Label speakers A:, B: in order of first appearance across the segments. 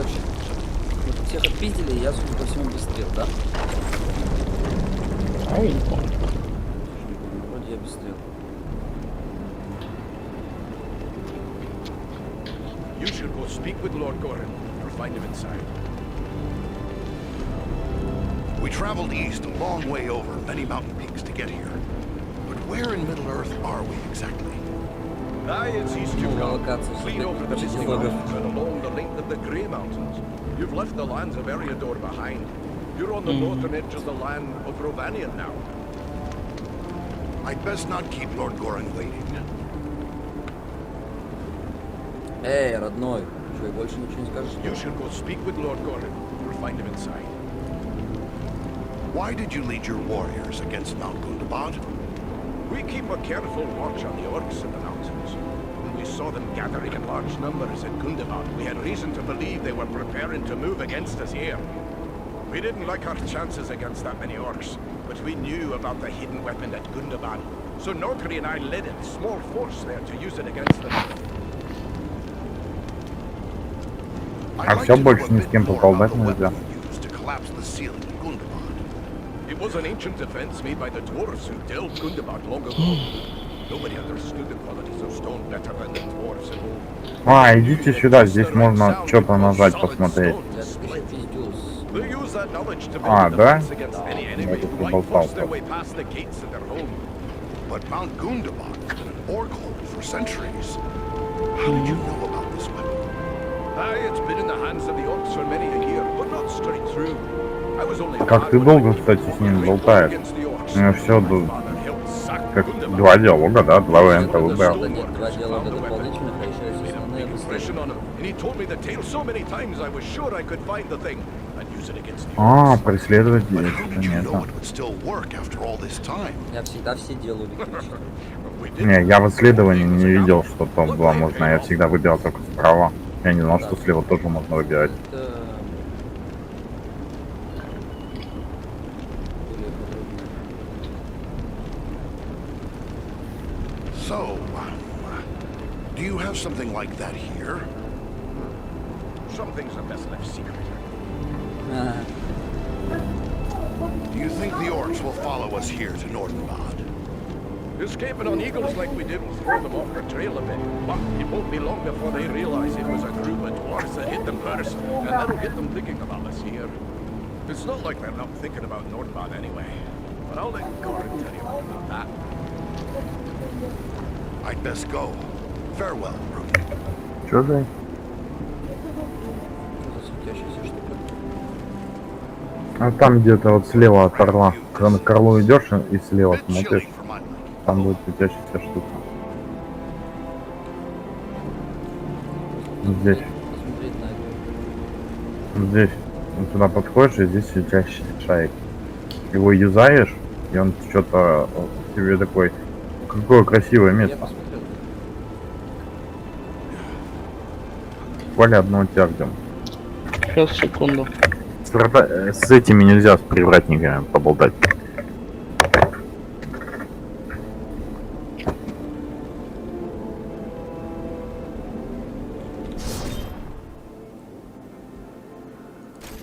A: короче, мы тут всех отпиздили, и я, судя по всему, без стрел, да?
B: А я не помню.
A: Вроде я без стрел.
C: You should go speak with Lord Gorin or find him inside.
D: We traveled east a long way over many mountain peaks to get here. But where in Middle-earth are we exactly?
C: It's east you come,
A: Локация
C: clean over the Misty
A: все-таки
C: Mountains and along the length of the Grey Mountains. You've left the lands of Eriador behind. You're on the northern edge of the land of Rovanian now.
D: I'd best not keep Lord Gorin waiting.
A: Эй, родной, что, и больше ничего не скажешь?
C: You should go speak with Lord Gorin or find him inside.
D: Why did you lead your warriors against Mount Gundabad?
C: We keep a careful watch on the orcs in the mountains. When we saw them gathering in large numbers at Gundabad, we had reason to believe they were preparing to move against us here. We didn't like our chances against that many orcs, but we knew about the hidden weapon at Gundabad. So Nordri and I led a small force there to use it against them.
B: А все, больше ни с кем поболтать нельзя.
C: It was an ancient defense made by the dwarves who delved Gundabad long ago. Nobody understood the qualities of stone better than the dwarves in old.
B: А, идите сюда, здесь можно что-то нажать, посмотреть.
C: They use that knowledge to
B: А,
C: build a
B: да?
C: defense against any
B: Я
C: enemy
B: тут
C: who might force their
B: поболтался.
C: way past the gates of their home.
D: But Mount Gundabad has been an orc hold for centuries. How did you know about this weapon?
C: Aye, it's been in the hands of the orcs for many a year, but not straight through. I was only
B: Как ты долго, кстати, с ним болтаешь? У меня все как два диалога, да? Два варианта выбрал.
A: Да нет, два диалога дополнительных, а еще есть основные
C: Impression on him, and he told me the tale so many times I was sure I could find the thing and use it against the
B: А,
C: orcs.
B: преследовать
D: But how did you know
B: понятно.
D: it would still work after all this time?
A: Я всегда все делаю, Викторович.
C: We did.
B: Не, я в исследовании не видел, что там два можно. Я всегда выбирал только справа. Я не знал, что слева тоже можно выбирать.
A: Это... более подробно.
D: So, do you have something like that here?
C: Some things are best left secret.
A: Ага.
D: Do you think the orcs will follow us here to Nordenbad?
C: Escaping on eagles like we did will throw them off their trail a bit, but it won't be long before they realize it was a group of dwarves that hit them first, and that'll get them thinking about us here. It's not like they're not thinking about Nordbad anyway, but I'll let Gorin tell you all about that.
D: I'd best go. Farewell, Rudy.
B: Чё за?
A: Что за светящаяся штука?
B: А там где-то вот слева от орла. Когда к орлу идешь и слева
D: Bit
B: смотришь,
D: chilly for my liking.
B: там будет светящаяся штука. Здесь.
A: Посмотреть на это.
B: Здесь. Вот туда подходишь, и здесь светящийся шарик. Его юзаешь, и он что-то тебе такой... Какое красивое
A: Я
B: место.
A: посмотрел.
B: Буквально одного тебя ждем.
E: Сейчас, секунду.
B: С этими нельзя, с привратниками поболтать.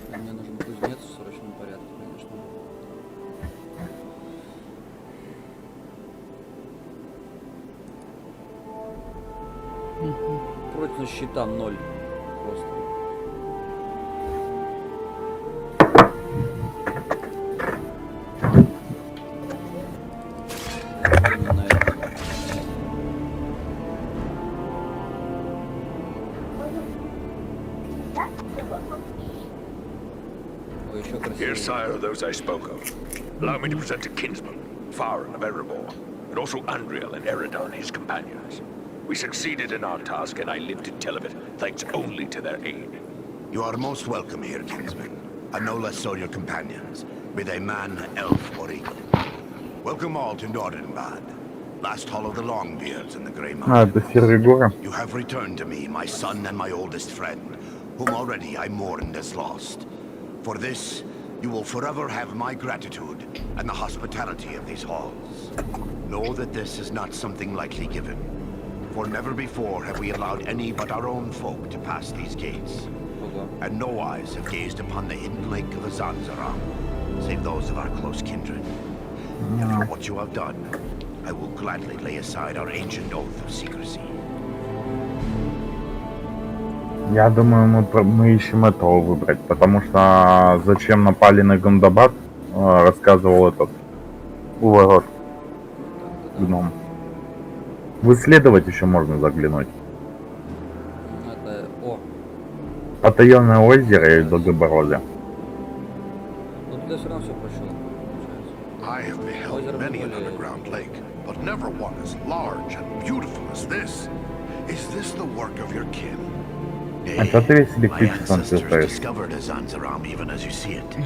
A: Мне нужен кузнец в срочном порядке, конечно. Прочность щита 0. Просто. Именно на это. Ой, еще
F: Here,
A: красивее.
F: sire, are those I spoke of. Allow me to present a kinsman, Farron of Erebor, and also Andriel and Eridon, his companions. We succeeded in our task, and I live to tell of it, thanks only to their aid.
D: You are most welcome here, kinsman, and no less so your companions, be they man, elf, or eagle. Welcome all to Nordenbad, last hall of the Longbeards in the Grey
B: А, это
D: Mountains.
B: Сервигора.
D: You have returned to me, my son and my oldest friend, whom already I mourned as lost. For this, you will forever have my gratitude and the hospitality of these halls. Know that this is not something lightly given, For never before have we allowed any but our own folk to pass these gates.
A: Ого.
D: And no eyes have gazed upon the hidden lake of Azanzaram, save those of our close kindred. And for what you have done, I will gladly lay aside our ancient oath of secrecy.
B: Я думаю, мы ищем этого выбрать, потому что зачем напали на Гундабад, рассказывал этот у ворот гном. В исследовать еще можно заглянуть.
A: Ну, это... О,
B: Потаенное озеро и Долгобородье.
A: ну туда все равно все прощело, получается.
C: I have beheld many an underground lake, but never one as large and beautiful as this. Is this the work of your kin?
B: А что ты весь
D: My
B: электричеством
D: ancestors
B: цветаешь?
D: discovered Azanzaram even as you see it.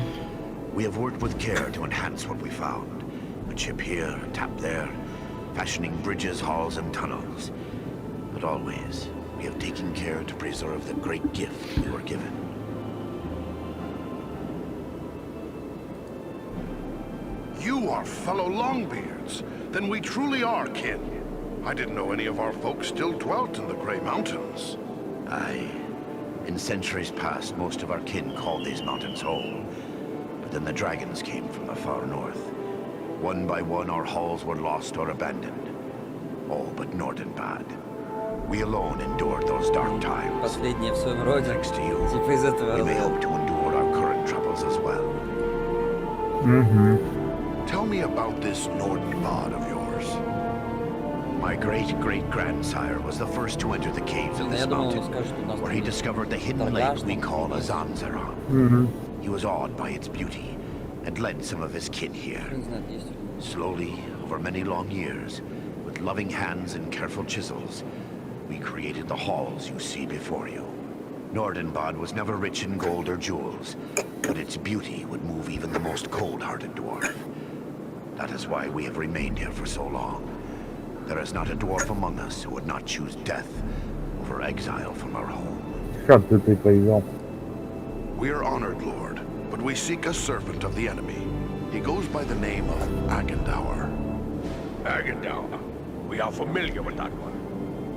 D: We have worked with care to enhance what we found. A chip here, a tap there, fashioning bridges, halls, and tunnels. But always, we have taken care to preserve the great gift we were given.
C: You are fellow Longbeards. Then we truly are kin. I didn't know any of our folks still dwelt in the Grey Mountains.
D: Aye. In centuries past, most of our kin called these mountains home. But then the dragons came from the far north. One by one, our halls were lost or abandoned. All but Nordenbad. We alone endured those dark times.
A: Последнее в своем роде.
D: Thanks to you,
A: Типа из этого
D: we may
A: рода.
D: hope to endure our current troubles as well.
B: Угу.
C: Tell me about this Nordenbad of yours.
D: My great-great-grandsire was the first to enter the caves of
A: Я
D: this
A: думал, он
D: mountain,
A: скажет, что у нас
D: where
A: там
D: he
A: есть
D: discovered the hidden
A: торгаш,
D: lake we
A: там
D: call
A: какие-то.
D: Azanzaram.
B: Угу.
D: He was awed by its beauty, and led some of his kin here.
A: Не знаю, есть или нет.
D: Slowly, over many long years, with loving hands and careful chisels, we created the halls you see before you. Nordenbad was never rich in gold or jewels, but its beauty would move even the most cold-hearted dwarf. That is why we have remained here for so long. There is not a dwarf among us who would not choose death over exile from our home.
B: Как ты привел?
C: We are honored, Lord, but we seek a servant of the enemy. He goes by the name of Agendour.
F: Agendour. We are familiar with that one.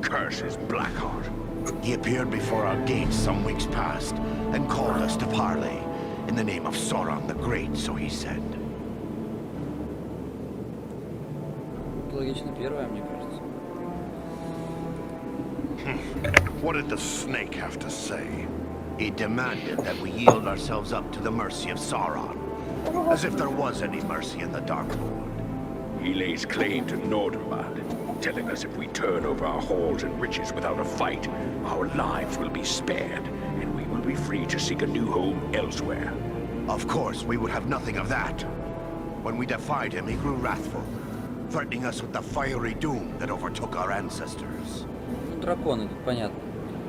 F: Curses Blackheart.
D: He appeared before our gates some weeks past and called us to parley in the name of Sauron the Great, so he said.
A: Логично первое, мне кажется.
C: What did the snake have to say?
D: He demanded that we yield ourselves up to the mercy of Sauron, as if there was any mercy in the Dark Lord.
F: He lays claim to Nordenbad, telling us if we turn over our halls and riches without a fight, our lives will be spared, and we will be free to seek a new home elsewhere.
D: Of course, we would have nothing of that. When we defied him, he grew wrathful, threatening us with the fiery doom that overtook our ancestors.
A: Ну, драконы, тут понятно.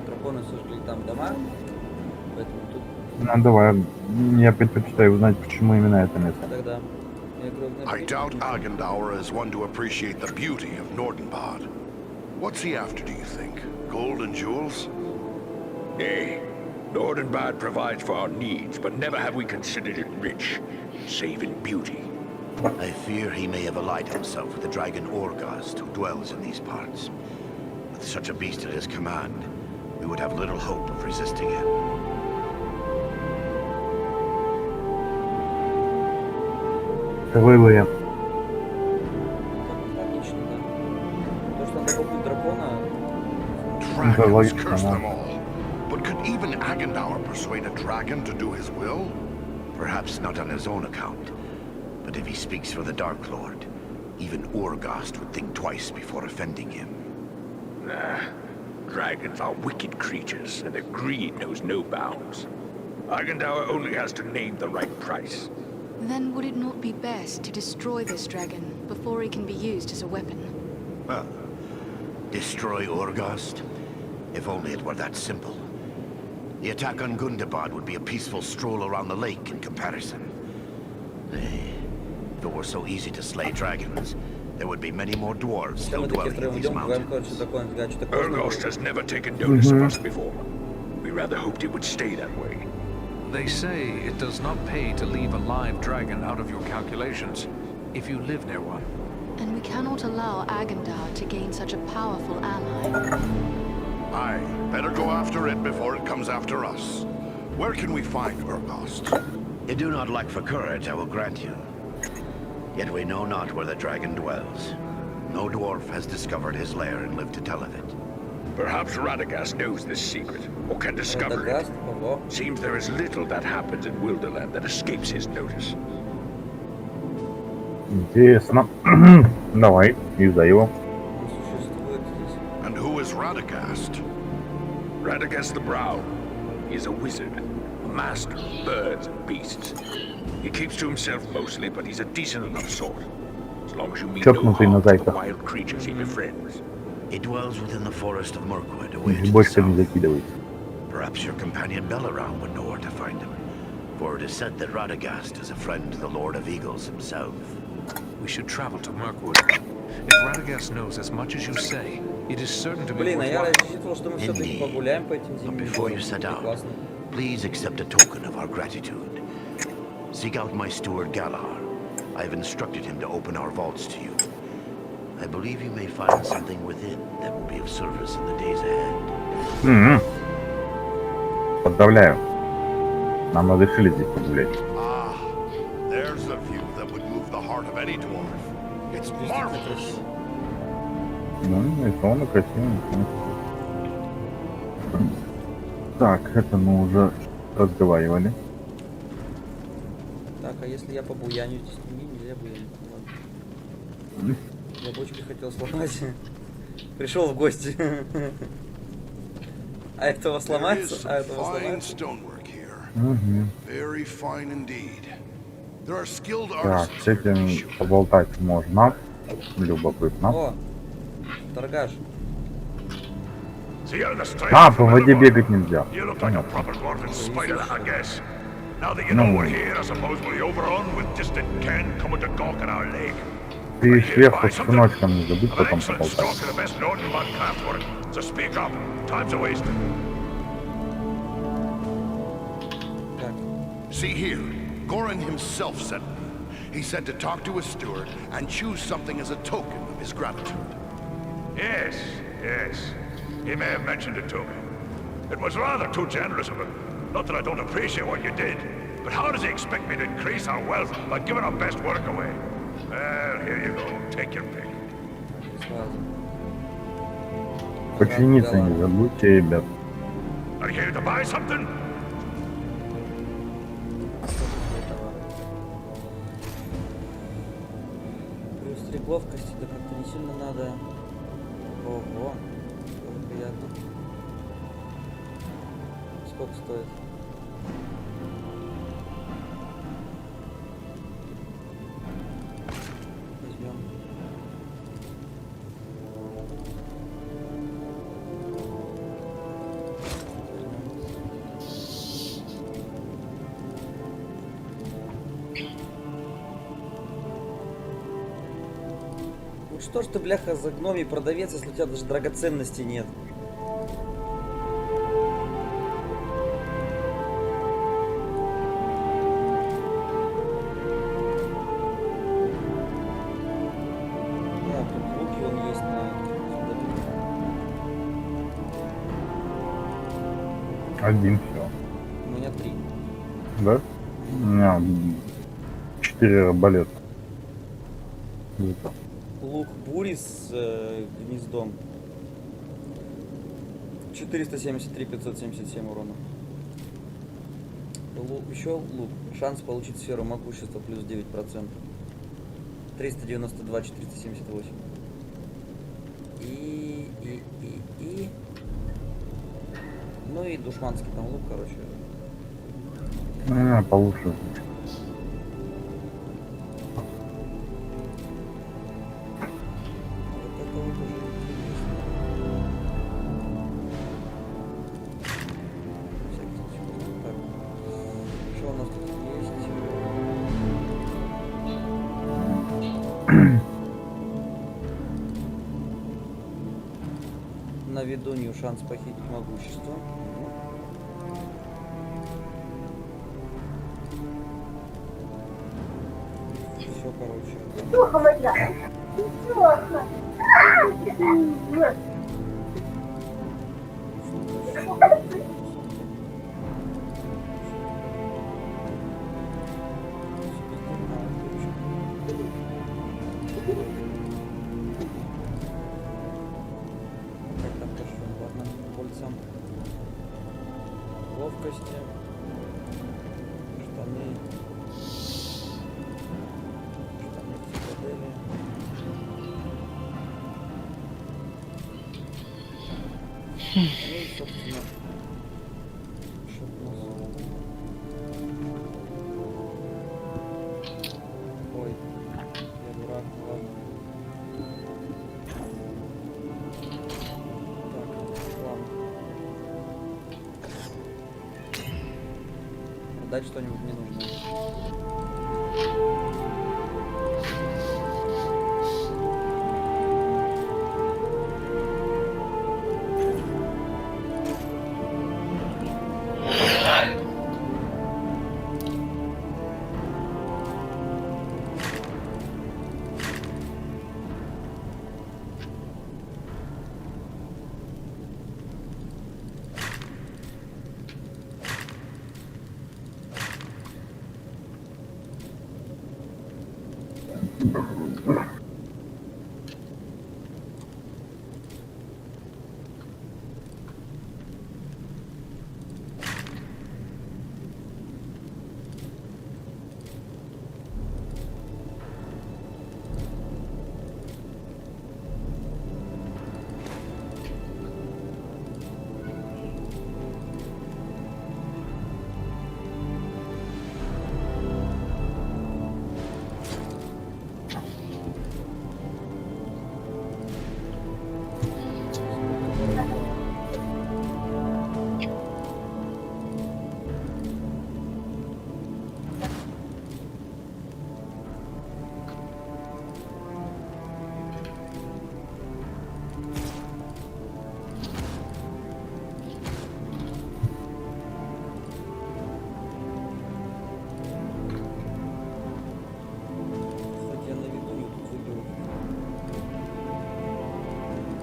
A: Драконы сожгли там дома, поэтому тут
B: Ну давай, я предпочитаю узнать, почему именно это место.
A: тогда... я гробная
C: I
A: память.
C: doubt Agendour is one to appreciate the beauty of Nordenbad. What's he after, do you think? Gold and jewels?
F: Nay, Nordenbad provides for our needs, but never have we considered it rich, save in beauty.
D: I fear he may have allied himself with the dragon Orgast, who dwells in these parts. With such a beast at his command, we would have little hope of resisting him.
B: Крылые.
A: Так, логично, да. То, что надо убить дракона,
C: Dragons
B: логично,
C: curse
B: да.
C: them all. But could even Agendour persuade a dragon to do his will?
D: Perhaps not on his own account, but if he speaks for the Dark Lord, even Orgast would think twice before offending him.
F: Nah, dragons are wicked creatures, and their greed knows no bounds. Agendour only has to name the right price.
G: Then would it not be best to destroy this dragon before he can be used as a weapon?
D: Well, destroy Orgast? If only it were that simple. The attack on Gundabad would be a peaceful stroll around the lake in comparison. Nay, if it were so easy to slay dragons, there would be many more dwarves
A: если
D: still
A: мы такие
D: dwelling
A: втроем
D: in these
A: идем, говорим,
D: mountains.
A: короче, дракон фига, что такое.
F: Urgost has never taken notice of us before. We rather hoped it would stay that way.
H: They say it does not pay to leave a live dragon out of your calculations if you live near one.
G: and we cannot allow Agandar to gain such a powerful ally.
C: Aye, better go after it before it comes after us. Where can we find Urgost?
D: You do not lack for courage, I will grant you. Yet we know not where the dragon dwells. No dwarf has discovered his lair and lived to tell of it.
F: Perhaps Radagast knows this secret, or can discover it.
A: Радагаст, ого.
F: Seems there is little that happens in Wilderland that escapes his notice.
B: Интересно. Давай, из-за его.
A: Он существует здесь.
C: And who is Radagast?
F: Radagast the Brow. He is a wizard, a master of birds and beasts. He keeps to himself mostly, but he's a decent enough sort. As long as you mean no
B: Чокнутый на
F: harm to the
B: зайках.
F: wild creatures he befriends.
D: He dwells within the forest of Mirkwood, away to the
B: Бочками
D: south.
B: закидывается.
D: Perhaps your companion Belaram would know where to find him. For it is said that Radagast is a friend to the Lord of Eagles himself.
H: We should travel to Mirkwood. If Radagast knows as much as you say, it is certain to be
A: Блин, а я
H: worthwhile.
A: рассчитывал, что мы все-таки погуляем по этим
D: But
A: зимним
D: before you
A: горам.
D: set out,
A: Классно.
D: please accept a token of our gratitude. Seek out my steward Galar. I have instructed him to open our vaults to you. I believe you may find something within that will be of service in the days ahead.
B: Подавляю. Нам разрешили здесь погулять.
C: Ah, there's a view that would move the heart of any dwarf. It's marvelous.
B: Ну, нарисовано красиво. Так, это мы уже разговаривали.
A: Так, а если я побуяню здесь? Не, нельзя буянить. Ладно. Я бочки хотел сломать. Пришел в гости. А этого
C: There is
A: сломается? А
C: some
A: этого
C: fine
A: сломается?
C: stonework here.
B: Угу.
C: Very fine indeed. There are skilled
B: Так,
C: artisans
B: с
C: here to be
B: этим
C: sure.
B: поболтать можно. Любопытно.
A: О, торгаш.
F: So you're the stranger
B: А,
F: from
B: по воде
F: Melbourne.
B: бегать нельзя.
F: You look like a
B: Понятно.
F: proper dwarven spider, I guess. Now that you know we're here, I suppose we'll be overrun with distant ken coming to gawk at our lake.
B: Ты сверху с сыночком не забудь
F: An
B: потом
F: excellent stock
B: поболтать.
F: of the best Norden-Bad-Craftwork. So speak up. Time's a wasting.
A: Так,
C: See here, Goran himself sent me. He said to talk to his steward and choose something as a token of his gratitude.
F: Yes, yes. He may have mentioned it to me. It was rather too generous of him. Not that I don't appreciate what you did, but how does he expect me to increase our wealth by giving our best work away? Well, here you go. Take your pick.
A: сразу.
B: Починиться не забудьте, ребят.
F: Are you here to buy something?
A: Плюс 3 ловкости, да как-то не сильно надо. Ого, сколько приятно. Сколько стоит? Возьмем. Ну что ж ты, бляха, за гномий продавец, если у тебя даже драгоценностей нет? Да, тут луки вон есть на...
B: Один все.
A: У меня 3.
B: Да? У меня 4 арбалета. Это.
A: Лук бури с гнездом. 473, 577 урона. Еще лук. Шанс получить сферу могущества плюс 9%. 392, 478. И... Ну и душманский там лук, короче.
B: Получше звучит.
A: Вот это вот уже интересно. Всякий случай. Так. Что у нас тут есть? На ведунью шанс похитить могущество. Все, короче. Как там прошу? Ладно, кольцам. Ловкости. Штаны. Штаны цитадели. Ну и, собственно, чтоб у нас... Ой, я дурак, ну ладно. Так, ладно. Продать что-нибудь не нужно.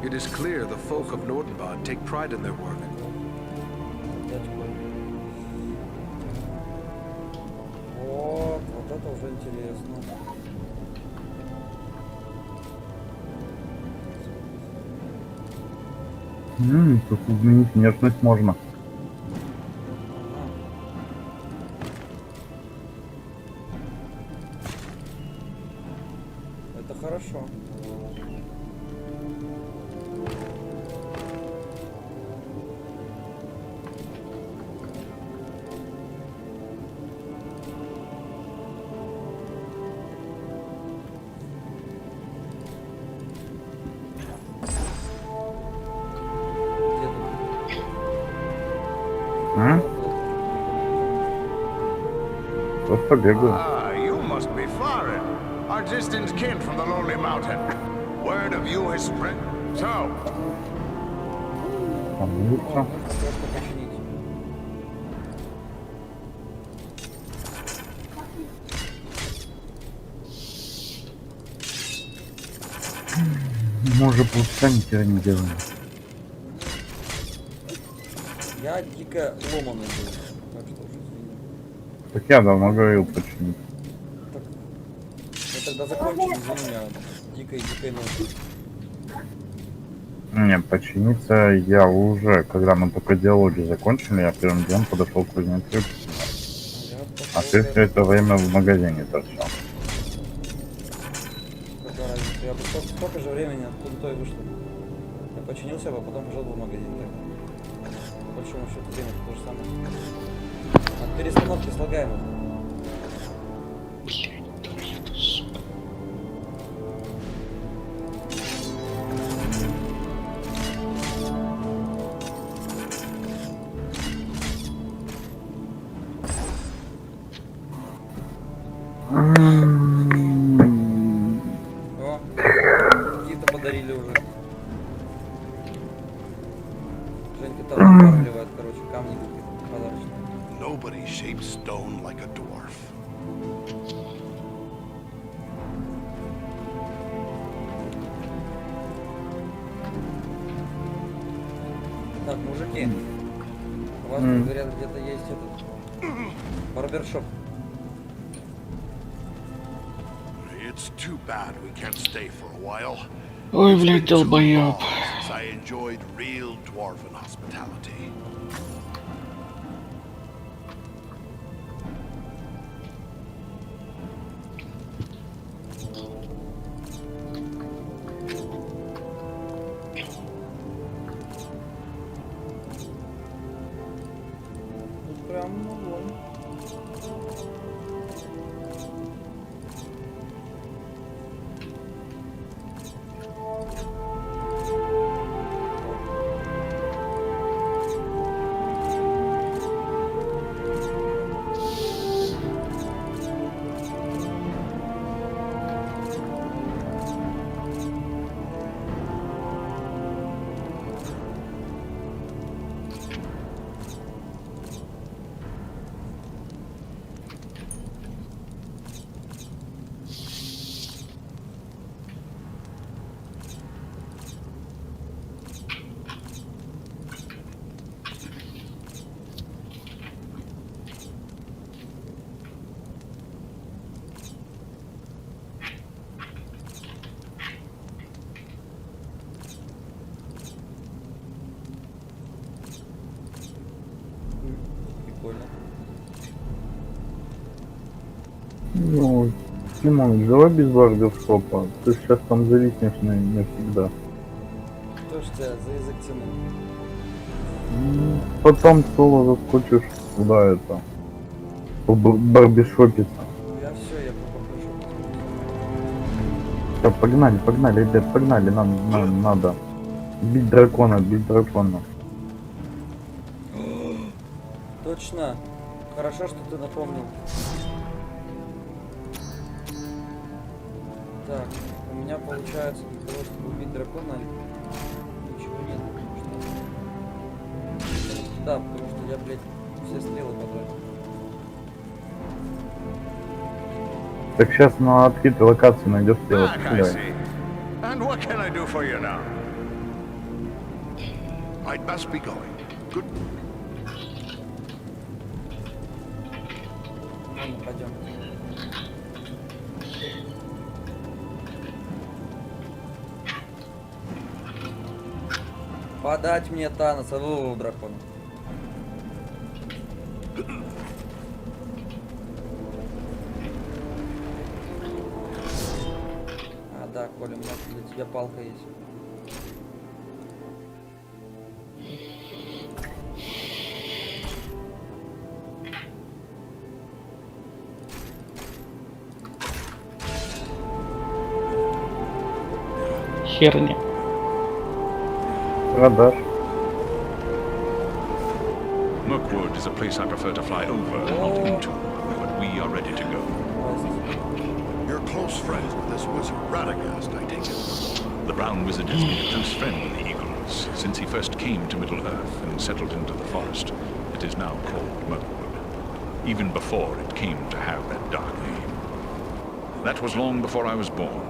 H: It is clear the folk of Nordenbad take pride in their work.
A: Вот это уже интересно.
B: Тут изменить внешность можно.
A: Это хорошо.
B: Просто бегаю.
C: Ah, you must be foreign. Our distant kin from the lonely mountain. Word of you has spread. So,
B: Становится.
A: Можно просто починить.
B: Мы уже полчаса ни хера не делаем.
A: Я дико ломаный был. Так что уже извини.
B: Так я давно говорил починить.
A: Так, я тогда закончим, извини меня. Дикой ночью.
B: Не, починиться я уже, когда мы только диалоги закончили, я первым делом подошел к кузнецу. А ты все это время в магазине торчал.
A: Какая разница? Я бы столько же времени оттуда то и вышло. Я починился бы, а потом пошел бы в магазин тогда. По большому счету время то же самое. От перестановки слагаемых. О, какие-то подарили уже. Женька там выкармливает, короче, камни подарочные.
C: nobody shapes stone like a dwarf.
A: Мужики, у вас, говорят, где-то есть этот барбершоп.
C: It's too bad we can't stay for a while.
E: Ой,
C: It's
E: блядь,
C: been too
E: долбоёб.
C: long since I enjoyed real dwarven hospitality.
A: Тут прям огонь. Прикольно.
B: Ну, Тимон, давай без барбершопа. Ты сейчас там зависнешь навсегда.
A: Кто ж тебя за язык тянул?
B: Потом соло заскочишь куда это. Барбершопиться.
A: Я все, я по барбершопу.
B: Да, погнали, ребят, погнали, нам надо. Бить дракона.
A: Точно. Хорошо, что ты напомнил. Так, у меня получается для того, чтобы убить дракона, ничего нет, потому что... Да, потому что я, блядь, все стрелы потратил.
B: Так сейчас на открытой локации найдешь стрелы.
C: Back, I see. And what can I do for you now? I'd best be going. Good.
A: Ладно, пойдем. Подать мне Таноса, дракона. А, да, Коля, у меня для тебя палка есть.
E: Херня.
B: Продаж.
F: Mirkwood is a place I prefer to fly over, not into, but we are ready to go.
C: You're close friends with this wizard Radagast, I take it.
F: The Brown Wizard has been a close friend of the Eagles since he first came to Middle-earth and settled into the forest. It is now called Mirkwood, even before it came to have that dark name. That was long before I was born,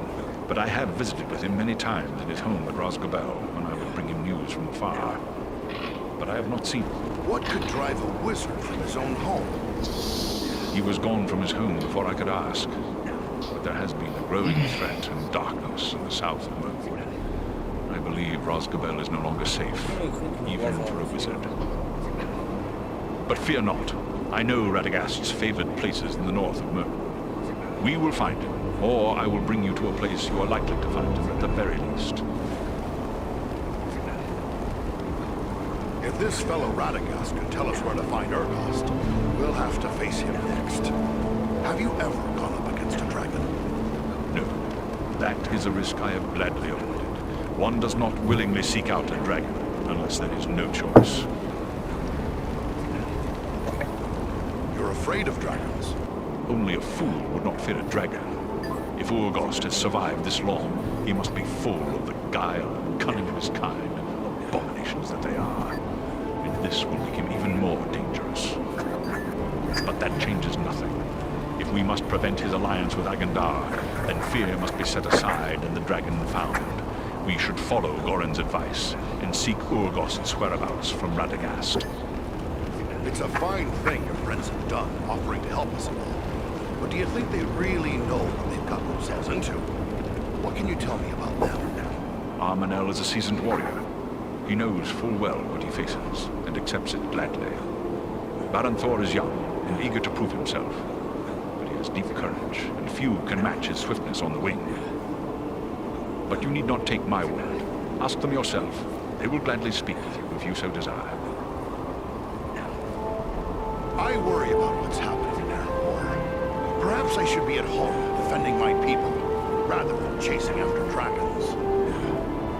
F: but I have visited with him many times in his home at Rosgobel when I would bring him news from afar. But I have not seen him.
C: What could drive a wizard from his own home?
F: He was gone from his home before I could ask. But there has been a growing threat and darkness in the south of Mirkwood. I believe Rosgobel is no longer safe, even for a wizard. But fear not. I know Radagast's favored places in the north of Mirkwood. We will find him, or I will bring you to a place you are likely to find him at the very least.
C: If this fellow Radagast can tell us where to find Ergost, we'll have to face him next. Have you ever gone up against a dragon?
F: No, that is a risk I have gladly avoided. One does not willingly seek out a dragon unless there is no choice.
C: You're afraid of dragons?
F: Only a fool would not fear a dragon. If Urgost has survived this long, he must be full of the guile and cunning of his kind, abominations that they are. And this will make him even more dangerous. But that changes nothing. If we must prevent his alliance with Agandar, then fear must be set aside and the dragon found. We should follow Goran's advice and seek Urgost's whereabouts from Radagast.
C: It's a fine thing your friends have done, offering to help us and all. But do you think they really know what they've got themselves into? What can you tell me about them?
F: Armanel is a seasoned warrior. He knows full well what he faces, and accepts it gladly. Baron Thor is young and eager to prove himself, but he has deep courage, and few can match his swiftness on the wing. But you need not take my word. Ask them yourself. They will gladly speak if you so desire.
C: I worry about what's happening in Erebor. Perhaps I should be at home defending my people, rather than chasing after dragons.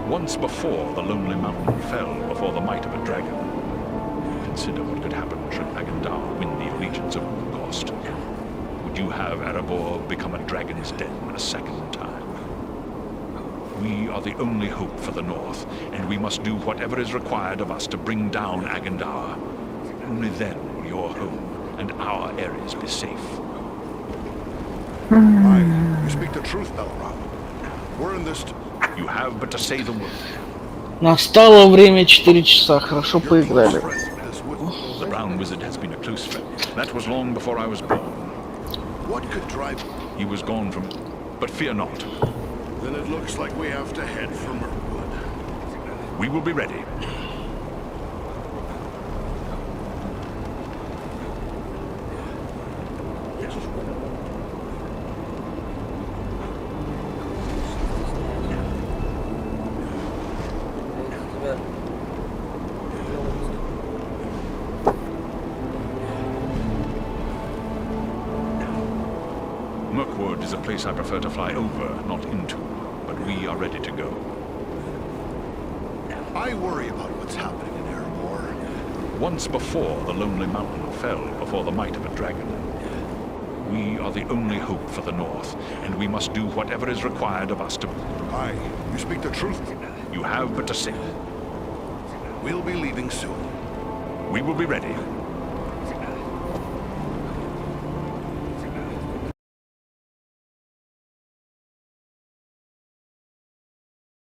F: Once before, the Lonely Mountain fell before the might of a dragon. Consider what could happen should Agandar win the allegiance of Urgost. Would you have Erebor become a dragon's den a second time? We are the only hope for the North, and we must do whatever is required of us to bring down Agandar. Only then will your home and our areas be safe.
C: Aye, you speak the truth, Belron. We're in this...
F: You have but to say the word.
E: Настало время 4 часа. Хорошо
C: Your close
E: поиграли.
C: friend is with...
F: The Brown Wizard has been a close friend. That was long before I was born.
C: What could drive...
F: He was gone from... But fear not.
C: Then it looks like we have to head for Mirkwood.
F: We will be ready. Mirkwood is a place I prefer to fly over, not into, but we are ready to go.
C: I worry about what's happening in Erebor.
F: Once before, the Lonely Mountain fell before the might of a dragon. We are the only hope for the North, and we must do whatever is required of us to...
C: Aye, you speak the truth.
F: You have but to say.
C: We'll be leaving soon.
F: We will be ready.